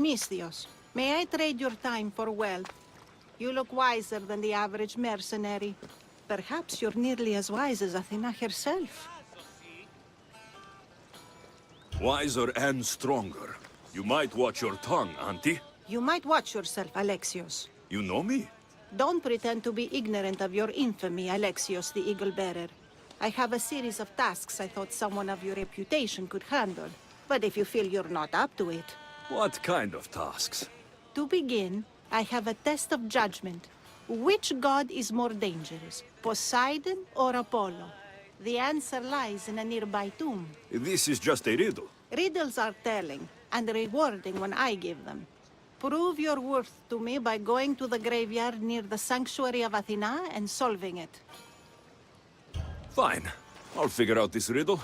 Hephaistos. May I trade your time for wealth? You look wiser than the average mercenary. Perhaps you're nearly as wise as Athena herself. Wiser and stronger. You might watch your tongue, Auntie. You might watch yourself, Alexios. You know me? Don't pretend to be ignorant of your infamy, Alexios the Eagle-Bearer. I have a series of tasks I thought someone of your reputation could handle. But if you feel you're not up to it... What kind of tasks? To begin, I have a test of judgment. Which god is more dangerous, Poseidon or Apollo? The answer lies in a nearby tomb. This is just a riddle. Riddles are telling, and rewarding when I give them. Prove your worth to me by going to the graveyard near the sanctuary of Athena and solving it. Fine. I'll figure out this riddle.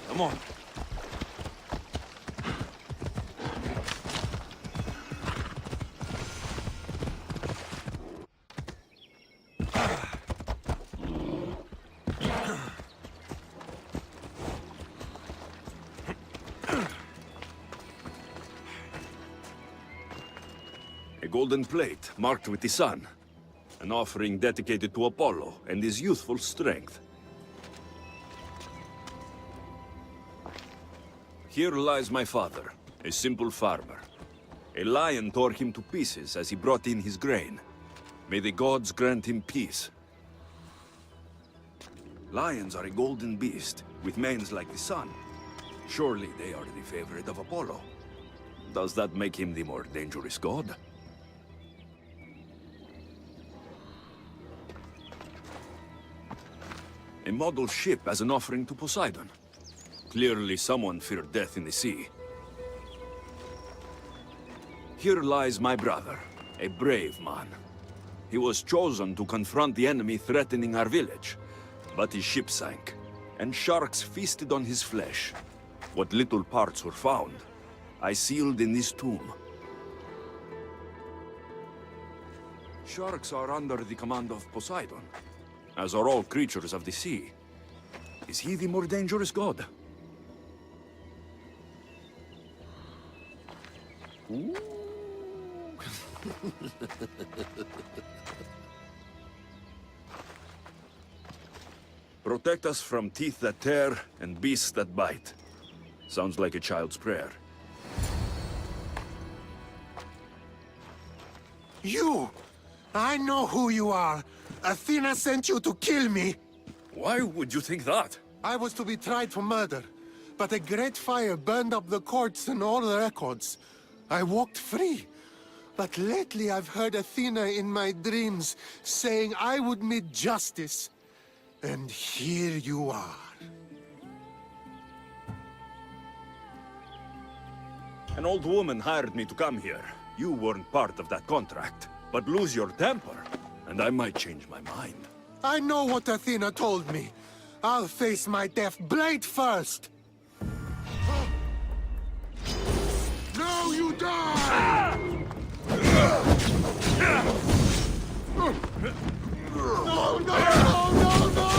Come on. A golden plate marked with the sun. An offering dedicated to Apollo and his youthful strength. Here lies my father, a simple farmer. A lion tore him to pieces as he brought in his grain. May the gods grant him peace. Lions are a golden beast, with manes like the sun. Surely they are the favorite of Apollo. Does that make him the more dangerous god? A model ship as an offering to Poseidon. Clearly someone feared death in the sea. Here lies my brother, a brave man. He was chosen to confront the enemy threatening our village, but his ship sank, and sharks feasted on his flesh. What little parts were found, I sealed in this tomb. Sharks are under the command of Poseidon, as are all creatures of the sea. Is he the more dangerous god? Ooh. Protect us from teeth that tear and beasts that bite. Sounds like a child's prayer. You! I know who you are! Athena sent you to kill me! Why would you think that? I was to be tried for murder, but a great fire burned up the courts and all the records. I walked free. But lately I've heard Athena in my dreams saying I would meet justice. And here you are. An old woman hired me to come here. You weren't part of that contract. But lose your temper, and I might change my mind. I know what Athena told me. I'll face my death blade first! Now you die! No, no, no, no, no!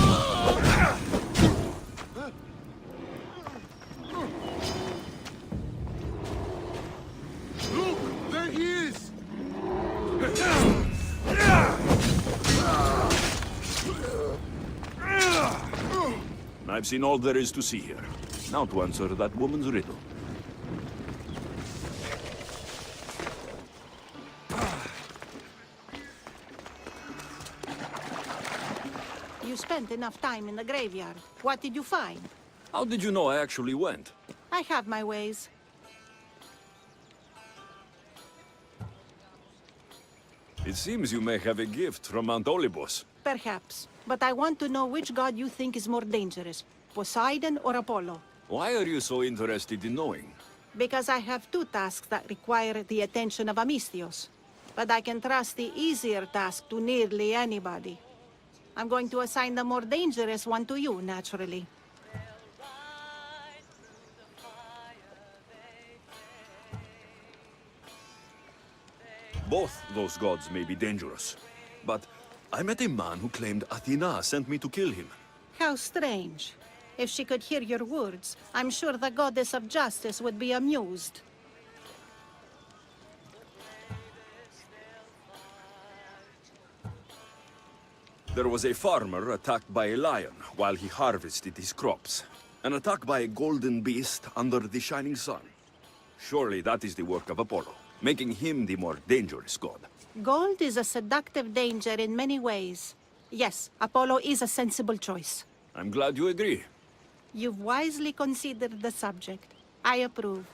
Look, there he is! I've seen all there is to see here. Now to answer that woman's riddle. You spent enough time in the graveyard. What did you find? How did you know I actually went? I have my ways. It seems you may have a gift from Mount Olympus. Perhaps. But I want to know which god you think is more dangerous, Poseidon or Apollo. Why are you so interested in knowing? Because I have two tasks that require the attention of Hephaistos. but I can trust the easier task to nearly anybody. I'm going to assign the more dangerous one to you, naturally. Both those gods may be dangerous, but I met a man who claimed Athena sent me to kill him. How strange. If she could hear your words, I'm sure the goddess of justice would be amused. There was a farmer attacked by a lion while he harvested his crops. An attack by a golden beast under the shining sun. Surely that is the work of Apollo, making him the more dangerous god. Gold is a seductive danger in many ways. Yes, Apollo is a sensible choice. I'm glad you agree. You've wisely considered the subject. I approve.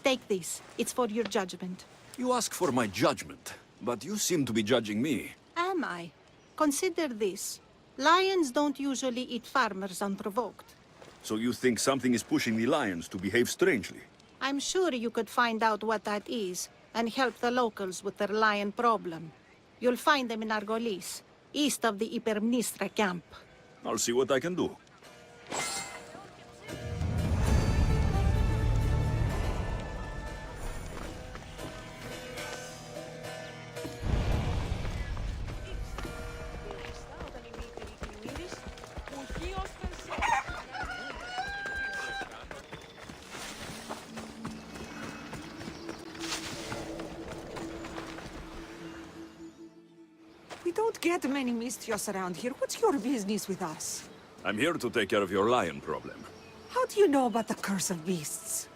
Take this. It's for your judgment. You ask for my judgment, but you seem to be judging me. Am I? Consider this. Lions don't usually eat farmers unprovoked. So you think something is pushing the lions to behave strangely? I'm sure you could find out what that is and help the locals with their lion problem. You'll find them in Argolis, east of the Hypermnestra camp. I'll see what I can do. We don't get many Misthios around here. What's your business with us? I'm here to take care of your lion problem. How do you know about the curse of beasts?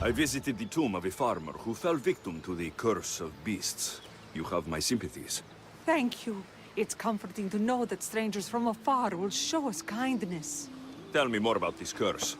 I visited the tomb of a farmer who fell victim to the curse of beasts. You have my sympathies. Thank you. It's comforting to know that strangers from afar will show us kindness. Tell me more about this curse.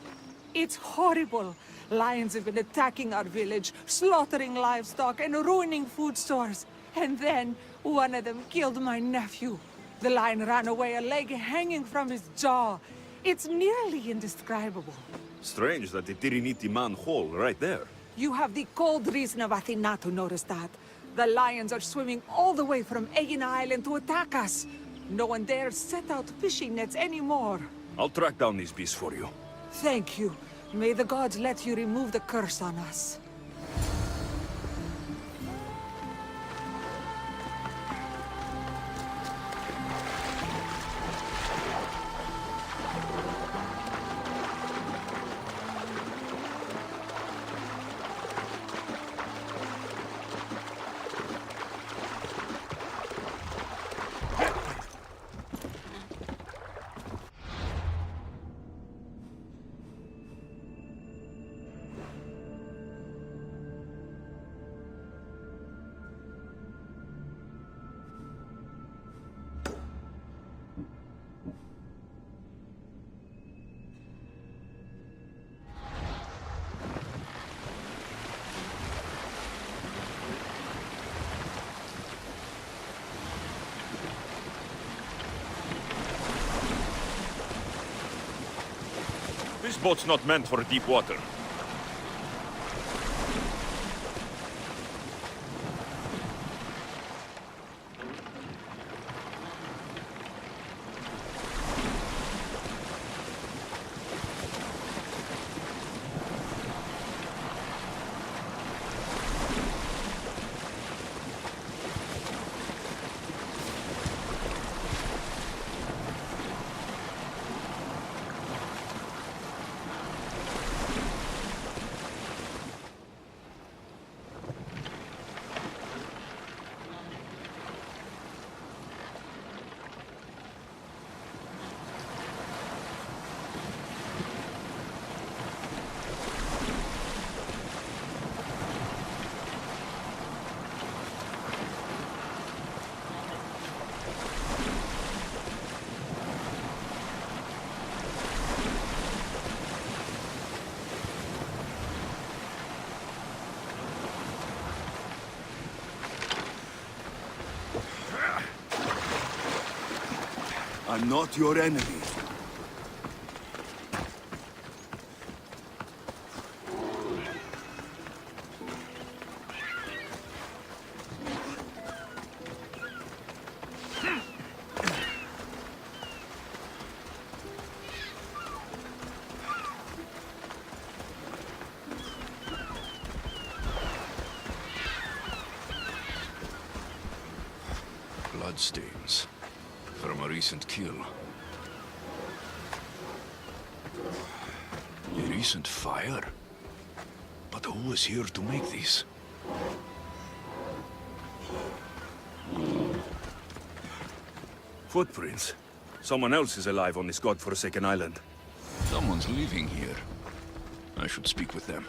It's horrible. Lions have been attacking our village, slaughtering livestock and ruining food stores. And then, one of them killed my nephew. The lion ran away, a leg hanging from his jaw. It's nearly indescribable. Strange that it didn't eat the man whole right there. You have the cold reason of Athena to notice that. The lions are swimming all the way from Aegina Island to attack us. No one dares set out fishing nets anymore. I'll track down these beasts for you. Thank you. May the gods let you remove the curse on us. This boat's not meant for deep water. I'm not your enemy. Bloodstains from a recent kill. A recent fire? But who was here to make these? Footprints. Someone else is alive on this godforsaken island. Someone's living here. I should speak with them.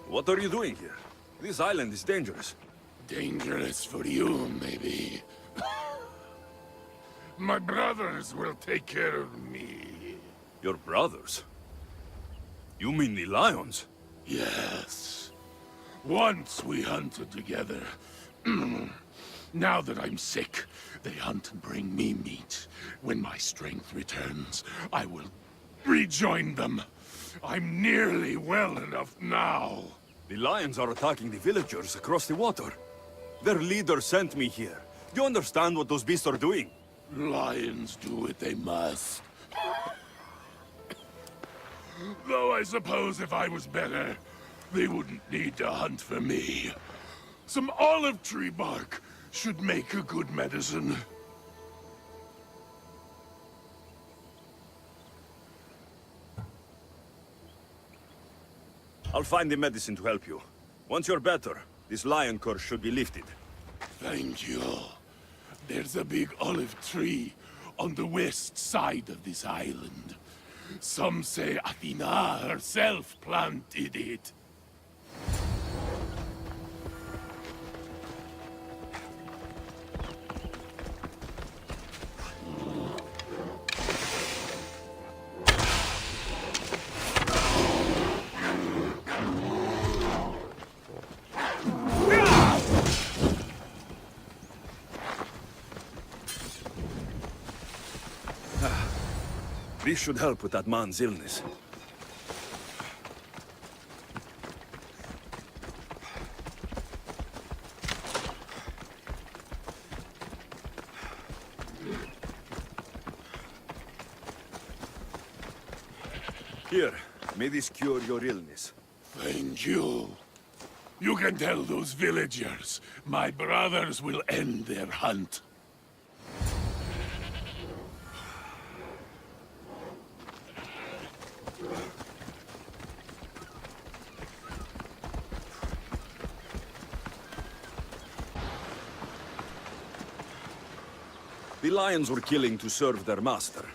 What are you doing here? This island is dangerous. Dangerous for you, maybe. My brothers will take care of me. Your brothers? You mean the lions? Yes. Once we hunted together. Now that I'm sick, they hunt and bring me meat. When my strength returns, I will rejoin them. I'm nearly well enough now. The lions are attacking the villagers across the water. Their leader sent me here. Do you understand what those beasts are doing? Lions do what they must. Though I suppose if I was better, they wouldn't need to hunt for me. Some olive tree bark should make a good medicine. I'll find the medicine to help you. Once you're better, this lion curse should be lifted. Thank you. There's a big olive tree on the west side of this island. Some say Athena herself planted it. This should help with that man's illness. Here, may this cure your illness. Thank you. You can tell those villagers my brothers will end their hunt. The lions were killing to serve their master.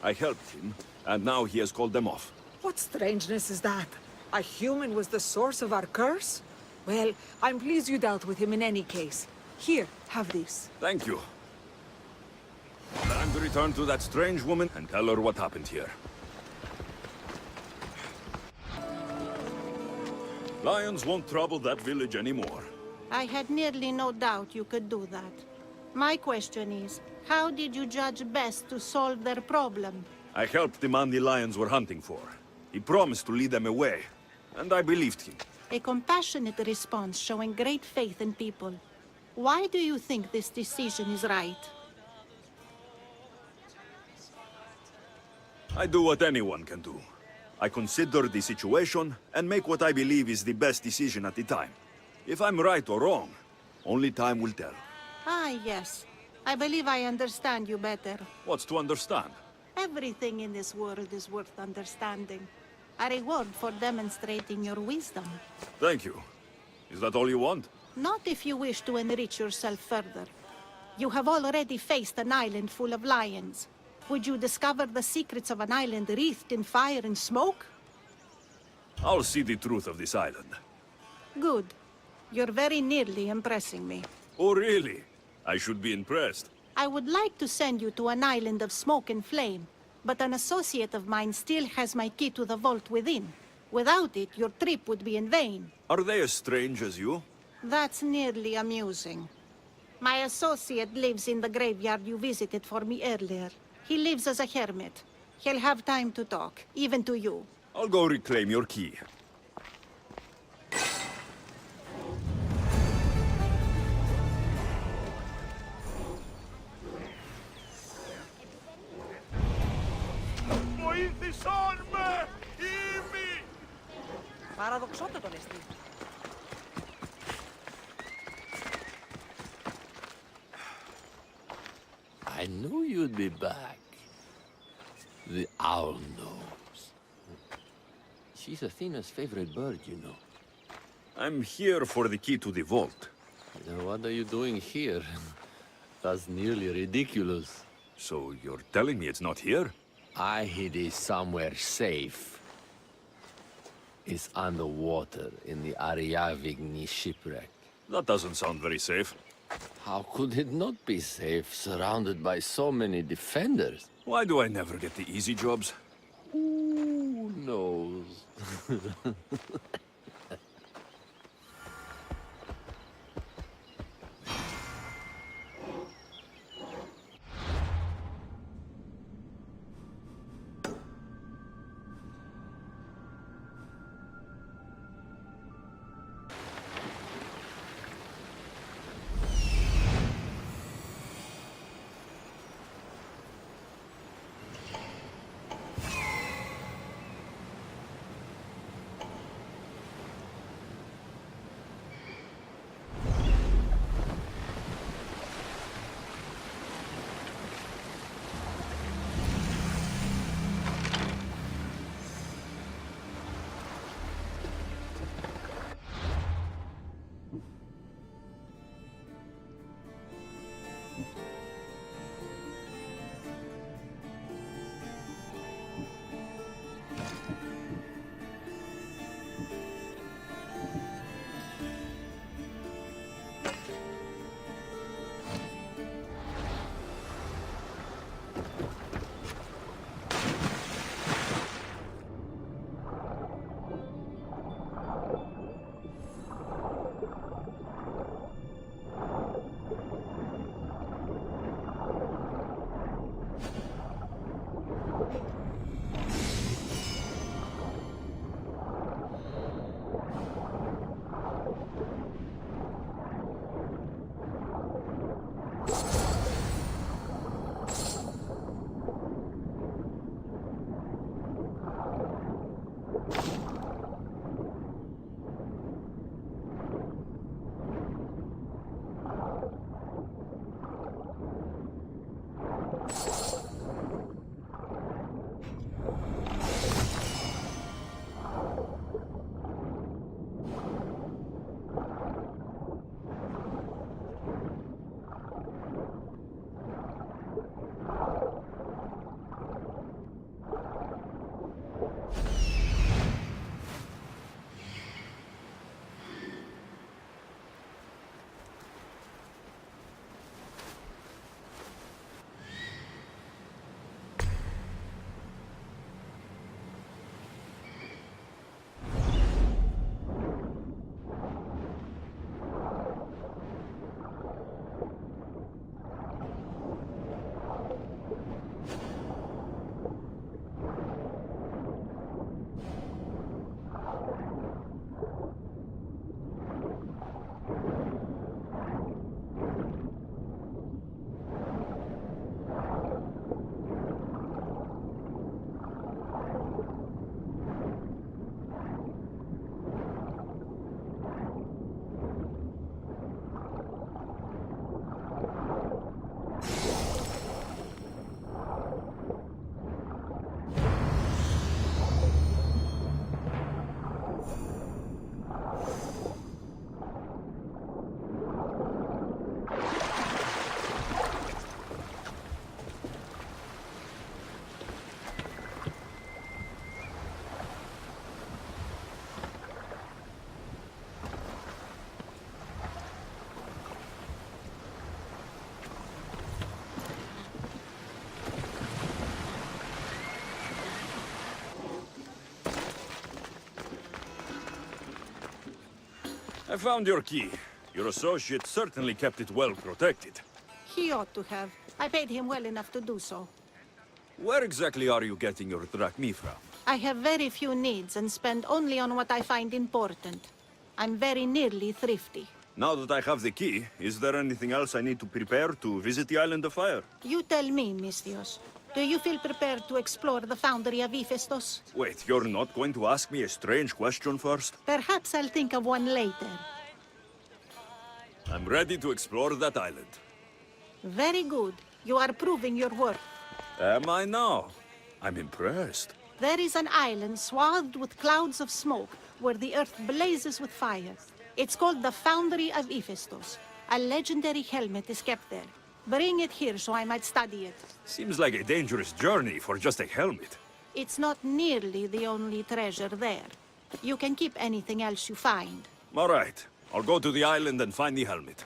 I helped him, and now he has called them off. What strangeness is that? A human was the source of our curse? Well, I'm pleased you dealt with him in any case. Here, have this. Thank you. Time to return to that strange woman and tell her what happened here. Lions won't trouble that village anymore. I had nearly no doubt you could do that. My question is, how did you judge best to solve their problem? I helped the man the lions were hunting for. He promised to lead them away, and I believed him. A compassionate response showing great faith in people. Why do you think this decision is right? I do what anyone can do. I consider the situation and make what I believe is the best decision at the time. If I'm right or wrong, only time will tell. Ah, yes. I believe I understand you better. What's to understand? Everything in this world is worth understanding. A reward for demonstrating your wisdom. Thank you. Is that all you want? Not if you wish to enrich yourself further. You have already faced an island full of lions. Would you discover the secrets of an island wreathed in fire and smoke? I'll see the truth of this island. Good. You're very nearly impressing me. Oh, really? I should be impressed. I would like to send you to an island of smoke and flame, but an associate of mine still has my key to the vault within. Without it, your trip would be in vain. Are they as strange as you? That's nearly amusing. My associate lives in the graveyard you visited for me earlier. He lives as a hermit. He'll have time to talk, even to you. I'll go reclaim your key. Παραδοξότατον εστί. I knew you'd be back. The owl knows. She's Athena's favorite bird, you know. I'm here for the key to the vault. Now, what are you doing here? That's nearly ridiculous. So you're telling me it's not here? I hid it somewhere safe. It's underwater in the Ariavigny shipwreck. That doesn't sound very safe. How could it not be safe, surrounded by so many defenders? Why do I never get the easy jobs? Who knows? I found your key. Your associate certainly kept it well protected. He ought to have. I paid him well enough to do so. Where exactly are you getting your drachmi from? I have very few needs and spend only on what I find important. I'm very nearly thrifty. Now that I have the key, is there anything else I need to prepare to visit the Island of Fire? You tell me, Misthios. Do you feel prepared to explore the foundry of Hephaistos? Wait, you're not going to ask me a strange question first? Perhaps I'll think of one later. I'm ready to explore that island. Very good. You are proving your worth. Am I now? I'm impressed. There is an island swathed with clouds of smoke where the earth blazes with fire. It's called the Foundry of Hephaistos. A legendary helmet is kept there. Bring it here so I might study it. Seems like a dangerous journey for just a helmet. It's not nearly the only treasure there. You can keep anything else you find. All right. I'll go to the island and find the helmet.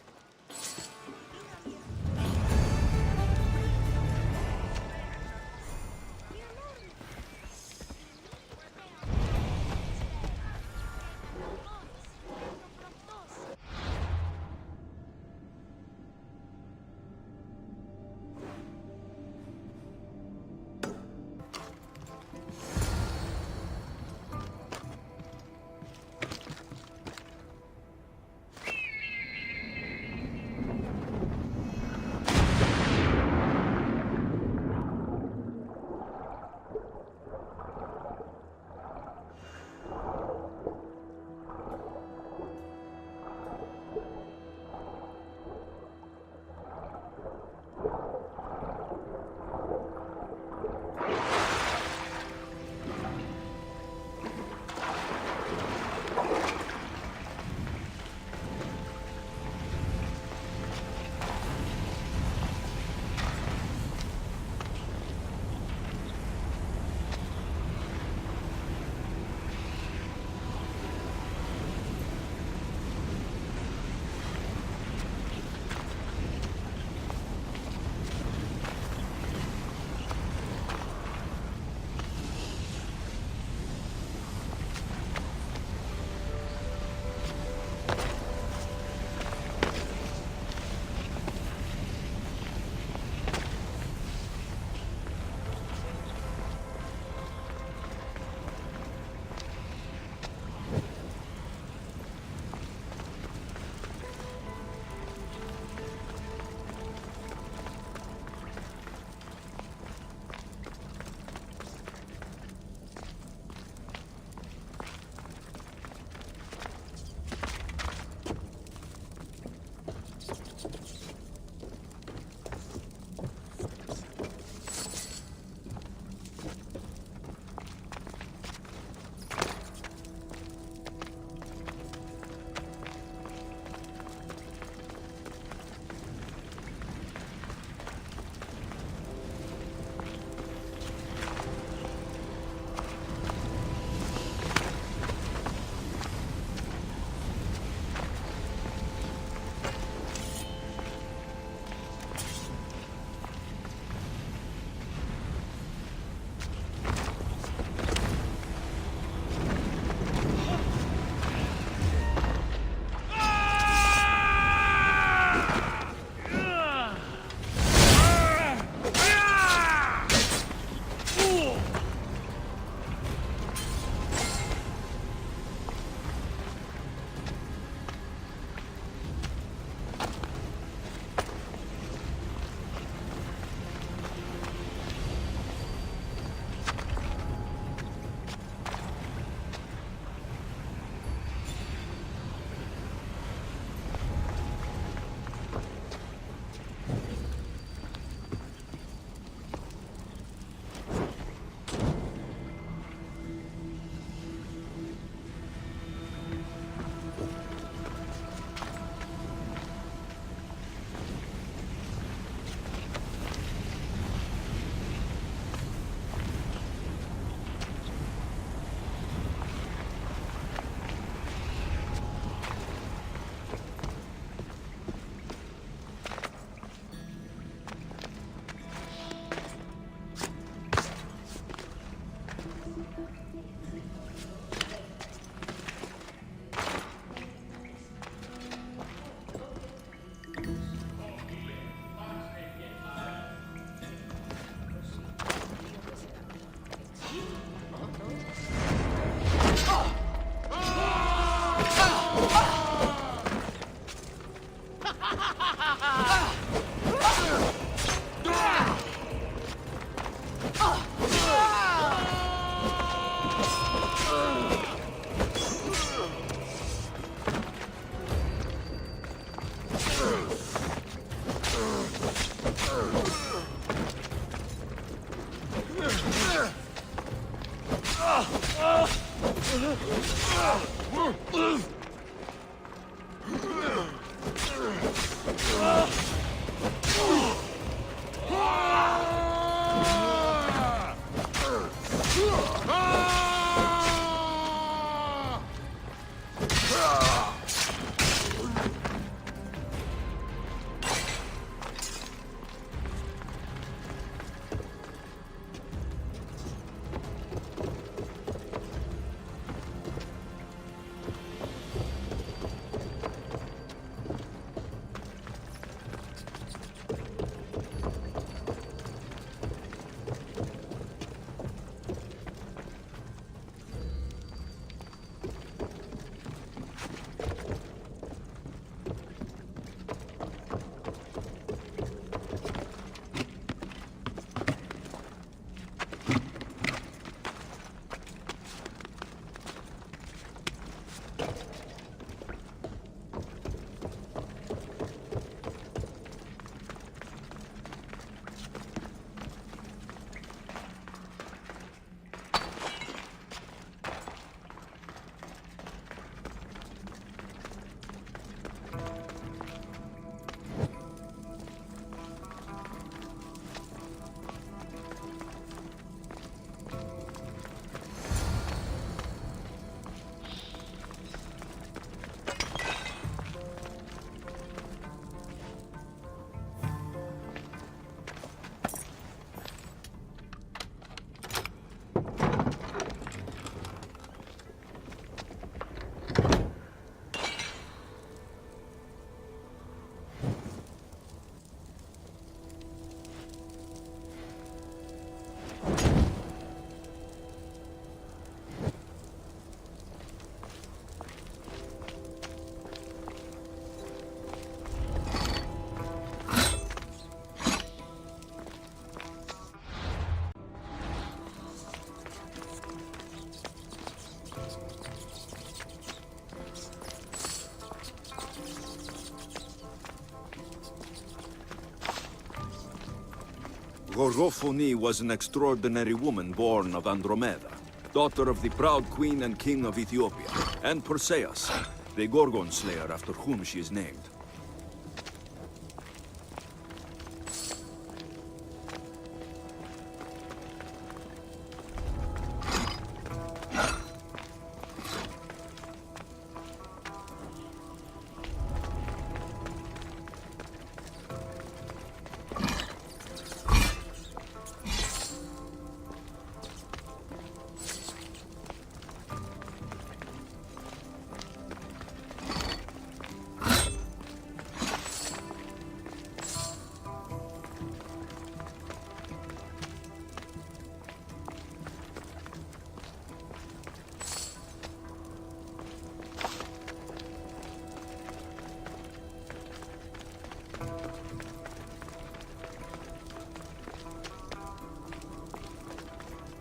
Gorgophone was an extraordinary woman born of Andromeda, daughter of the proud queen and king of Ethiopia, and Perseus, the Gorgon slayer after whom she is named.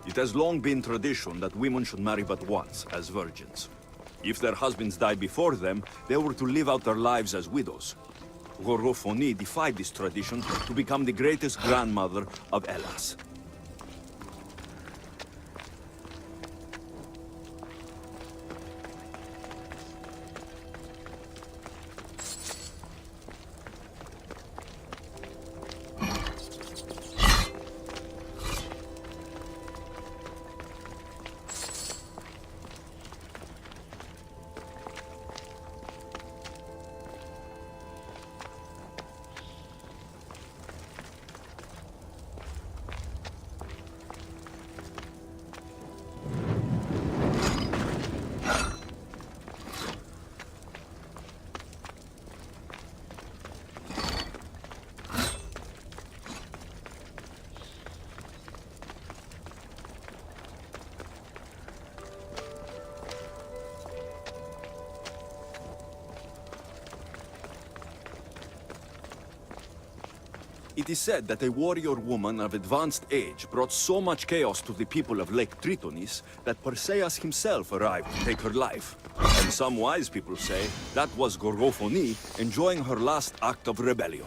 It has long been tradition that women should marry but once, as virgins. If their husbands died before them, they were to live out their lives as widows. Gorgophone defied this tradition to become the greatest grandmother of Hellas. It is said that a warrior woman of advanced age brought so much chaos to the people of Lake Tritonis that Perseus himself arrived to take her life. And some wise people say that was Gorgophone enjoying her last act of rebellion.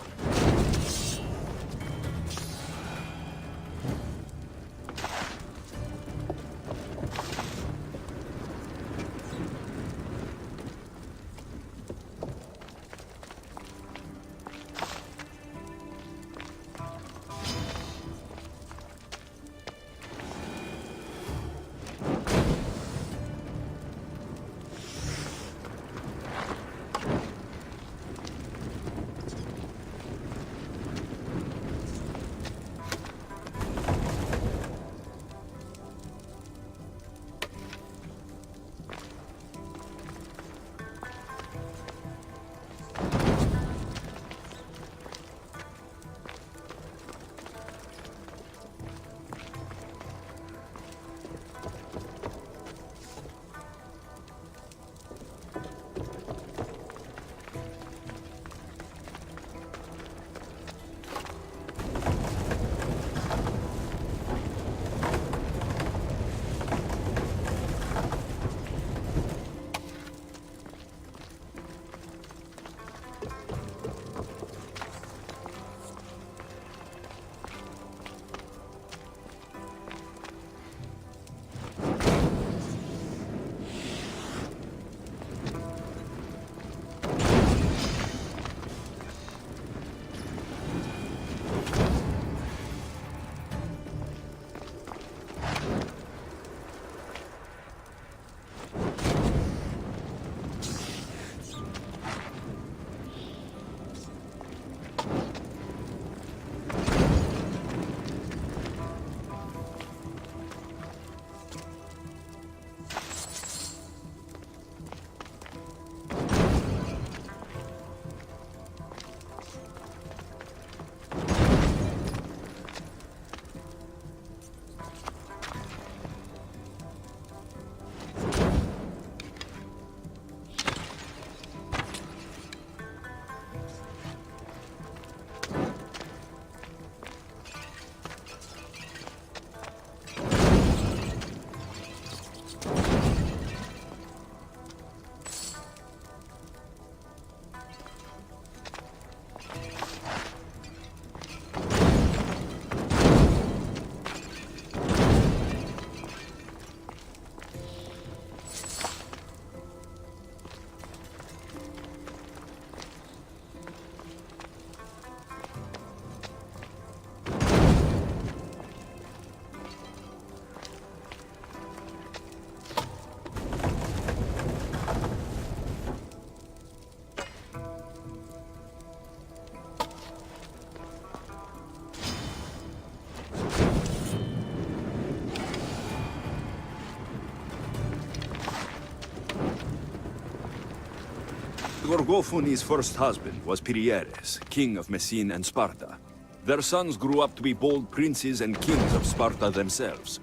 Gorgophone's first husband was Pieres, king of Messene and Sparta. Their sons grew up to be bold princes and kings of Sparta themselves.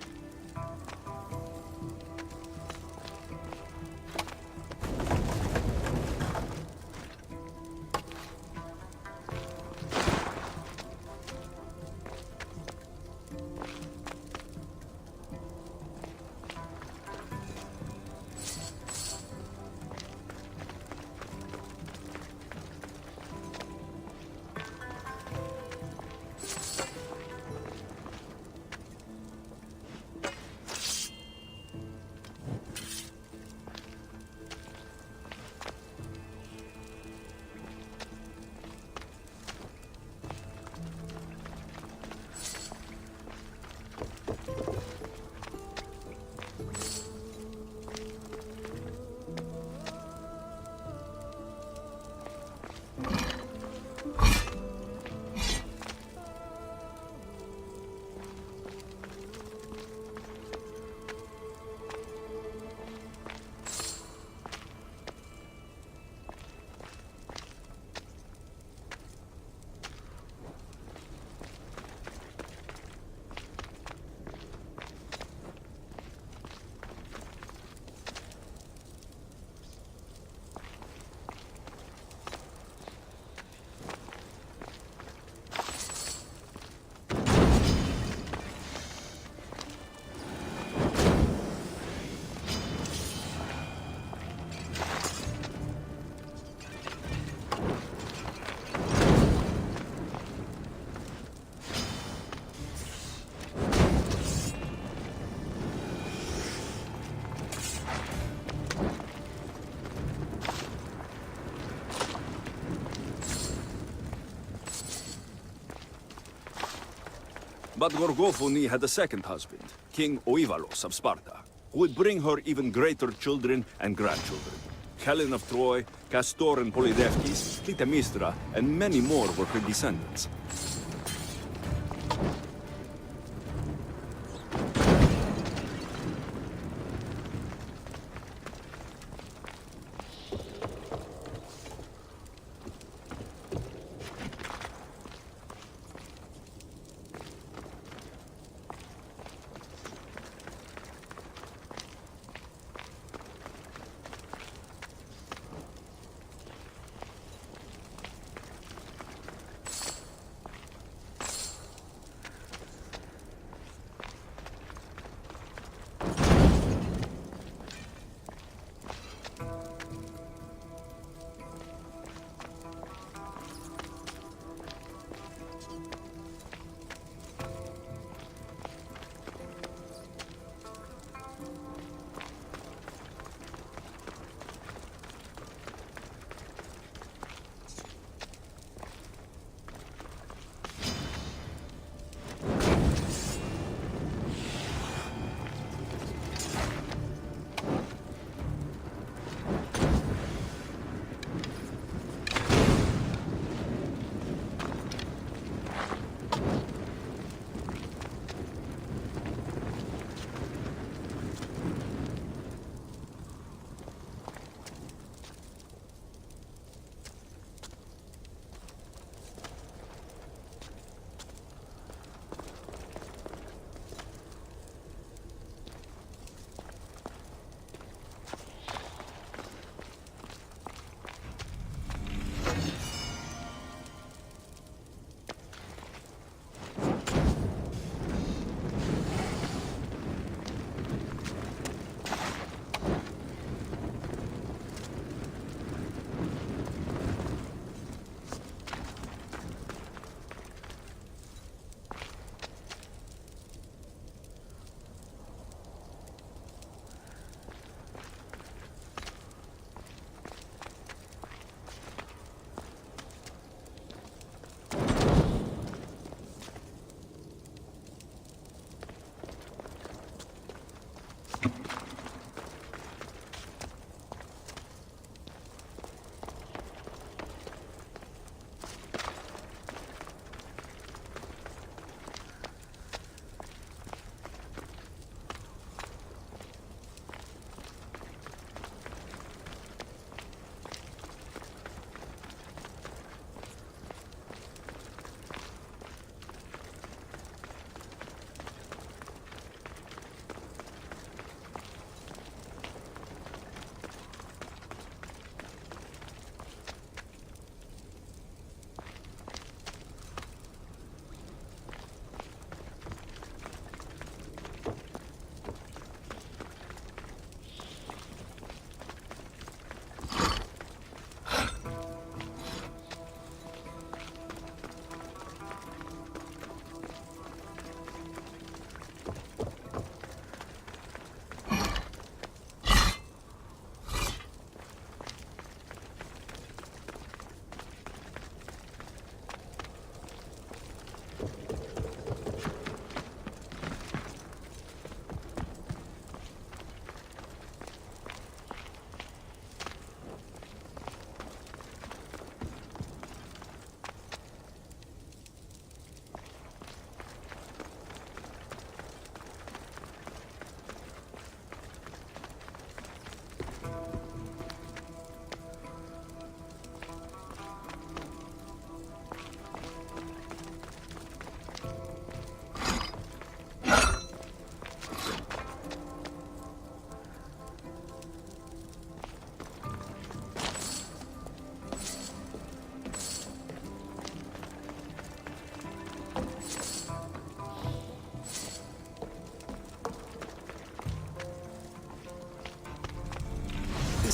But Gorgophone had a second husband, King Oivalos of Sparta, who would bring her even greater children and grandchildren. Helen of Troy, Castor and Polydeuces, Clytemnestra, and many more were her descendants.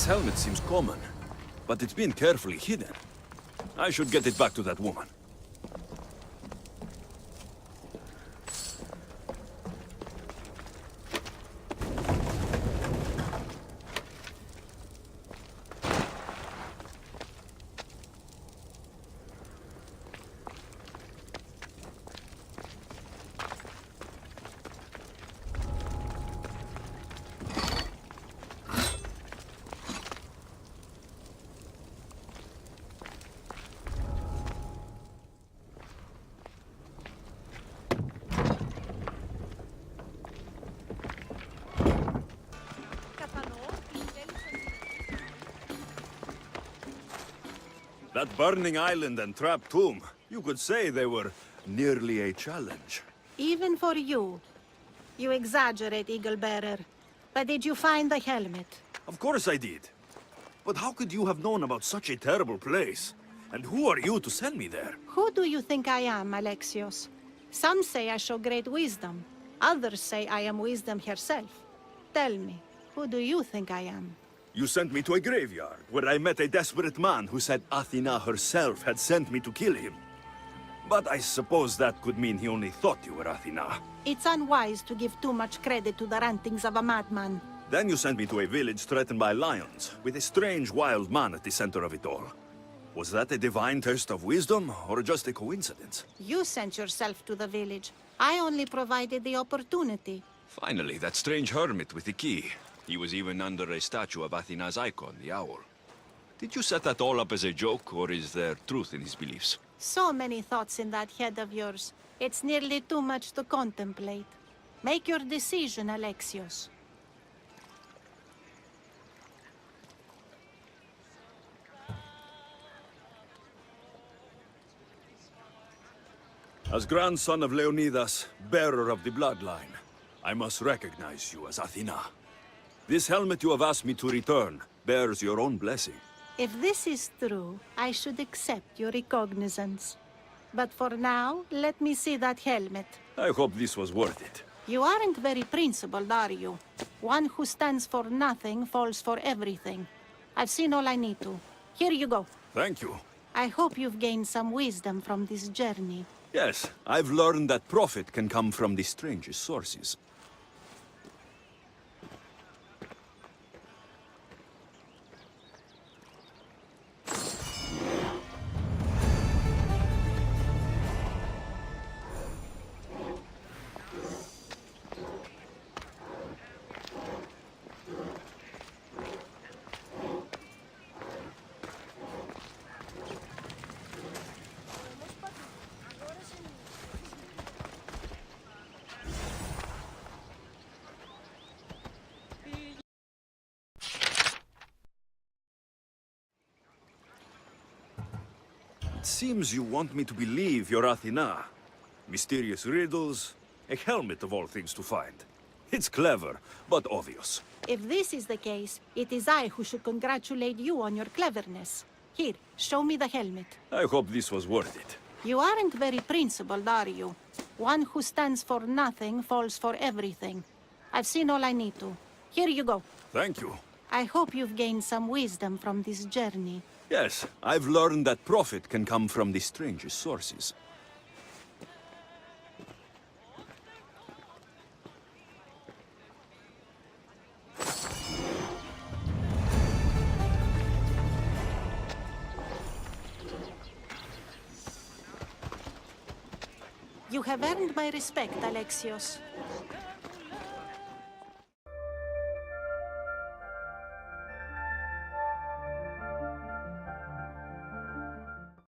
This helmet seems common, but it's been carefully hidden. I should get it back to that woman. That burning island and trapped tomb, you could say they were nearly a challenge. Even for you. You exaggerate, Eagle Bearer. But did you find the helmet? Of course I did. But how could you have known about such a terrible place? And who are you to send me there? Who do you think I am, Alexios? Some say I show great wisdom. Others say I am wisdom herself. Tell me, who do you think I am? You sent me to a graveyard, where I met a desperate man who said Athena herself had sent me to kill him. But I suppose that could mean he only thought you were Athena. It's unwise to give too much credit to the rantings of a madman. Then you sent me to a village threatened by lions, with a strange wild man at the center of it all. Was that a divine test of wisdom, or just a coincidence? You sent yourself to the village. I only provided the opportunity. Finally, that strange hermit with the key. He was even under a statue of Athena's icon, the owl. Did you set that all up as a joke, or is there truth in his beliefs? So many thoughts in that head of yours. It's nearly too much to contemplate. Make your decision, Alexios. As grandson of Leonidas, bearer of the bloodline, I must recognize you as Athena. This helmet you have asked me to return bears your own blessing. If this is true, I should accept your recognizance. But for now, let me see that helmet. I hope this was worth it. You aren't very principled, are you? One who stands for nothing falls for everything. I've seen all I need to. Here you go. Thank you. I hope you've gained some wisdom from this journey. Yes, I've learned that profit can come from the strangest sources. It seems you want me to believe you're Athena. Mysterious riddles, a helmet of all things to find. It's clever, but obvious. If this is the case, it is I who should congratulate you on your cleverness. Here, show me the helmet. I hope this was worth it. You aren't very principled, are you? One who stands for nothing falls for everything. I've seen all I need to. Here you go. Thank you. I hope you've gained some wisdom from this journey. Yes, I've learned that profit can come from the strangest sources. You have earned my respect, Alexios.